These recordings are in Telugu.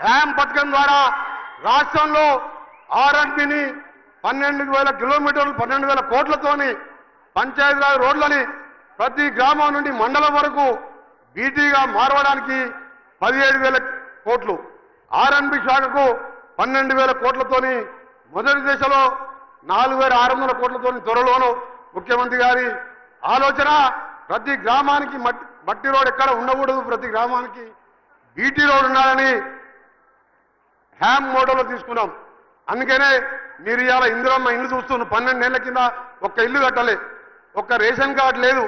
హ్యామ్ పథకం ద్వారా రాష్ట్రంలో ఆర్ఎండ్బిని 12,000 కిలోమీటర్లు 12,000 కోట్లతోని పంచాయతీరాజ్ రోడ్లని ప్రతి గ్రామం నుండి మండలం వరకు బీటీగా మారవడానికి 17,000 కోట్లు, ఆర్ఎండ్బి శాఖకు 12,000 కోట్లతోని మొదటి దశలో 4,600 కోట్లతోని త్వరలోనూ ముఖ్యమంత్రి గారి ఆలోచన ప్రతి గ్రామానికి మట్టి రోడ్ ఎక్కడ ఉండకూడదు, ప్రతి గ్రామానికి బీటీ రోడ్ ఉండాలని హ్యామ్ మోడల్లో తీసుకున్నాం. అందుకనే మీరు ఇవాళ ఇందిరమ్మ ఇల్లు చూస్తున్న 12 ఏళ్ల కింద ఒక్క ఇల్లు కట్టలే, ఒక్క రేషన్ కార్డు లేదు,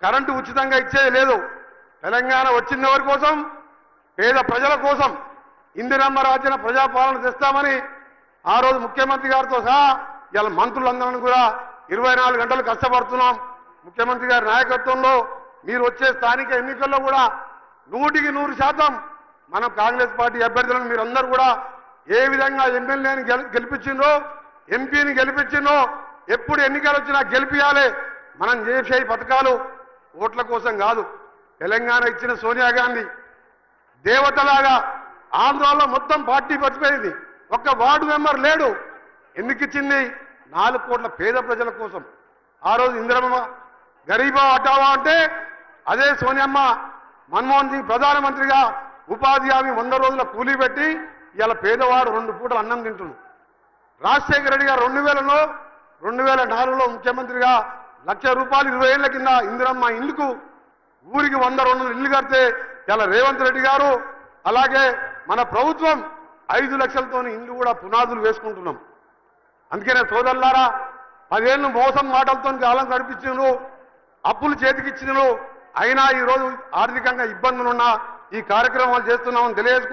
కరెంటు ఉచితంగా ఇచ్చేది లేదు. తెలంగాణ వచ్చిన ఎవరి కోసం? పేద ప్రజల కోసం ఇందిరమ్మ రాజ్యం ప్రజాపాలన తెస్తామని ఆ రోజు ముఖ్యమంత్రి గారితో సహా ఇవాళ మంత్రులందరినీ కూడా 24 గంటలు కష్టపడుతున్నాం. ముఖ్యమంత్రి గారి నాయకత్వంలో మీరు వచ్చే స్థానిక ఎన్నికల్లో కూడా 100% మనం కాంగ్రెస్ పార్టీ అభ్యర్థులను మీరందరూ కూడా ఏ విధంగా ఎమ్మెల్యేని గెలిపించిందో, ఎంపీని గెలిపించిందో, ఎప్పుడు ఎన్నికలు వచ్చినా గెలిపియాలి. మనం చేసే పథకాలు ఓట్ల కోసం కాదు. తెలంగాణ ఇచ్చిన సోనియా గాంధీ దేవతలాగా ఆంధ్రాలో మొత్తం పార్టీ పచ్చిపోయింది, ఒక్క వార్డు మెంబర్ లేడు. ఎందుకు ఇచ్చింది? 4 కోట్ల పేద ప్రజల కోసం. ఆ రోజు ఇందిరమ్మ గరీబా హటావా అంటే అదే సోనియమ్మ మన్మోహన్ సింగ్ ప్రధానమంత్రిగా ఉపాధి హామీ 100 రోజుల కూలీ పెట్టి ఇలా పేదవాడు 2 పూటలు అన్నం తింటున్నాడు. రాజశేఖర రెడ్డి గారు 2004లో ముఖ్యమంత్రిగా ₹1,00,000 20 ఏళ్ల కింద ఇందిరమ్మ ఇల్లుకు ఊరికి 100-200 ఇల్లు కడితే ఇలా రేవంత్ రెడ్డి గారు అలాగే మన ప్రభుత్వం 5 లక్షలతో ఇల్లు కూడా పునాదులు వేసుకుంటున్నాం. అందుకనే సోదరులారా, 10 ఏళ్ళు మోసం మాటలతో కాలం గడిపించినారు, అప్పులు చేతికిచ్చినారు, అయినా ఈరోజు ఆర్థికంగా ఇబ్బందులున్నా ఈ కార్యక్రమాలు చేస్తున్నామని తెలియజేసుకుంటున్నాం.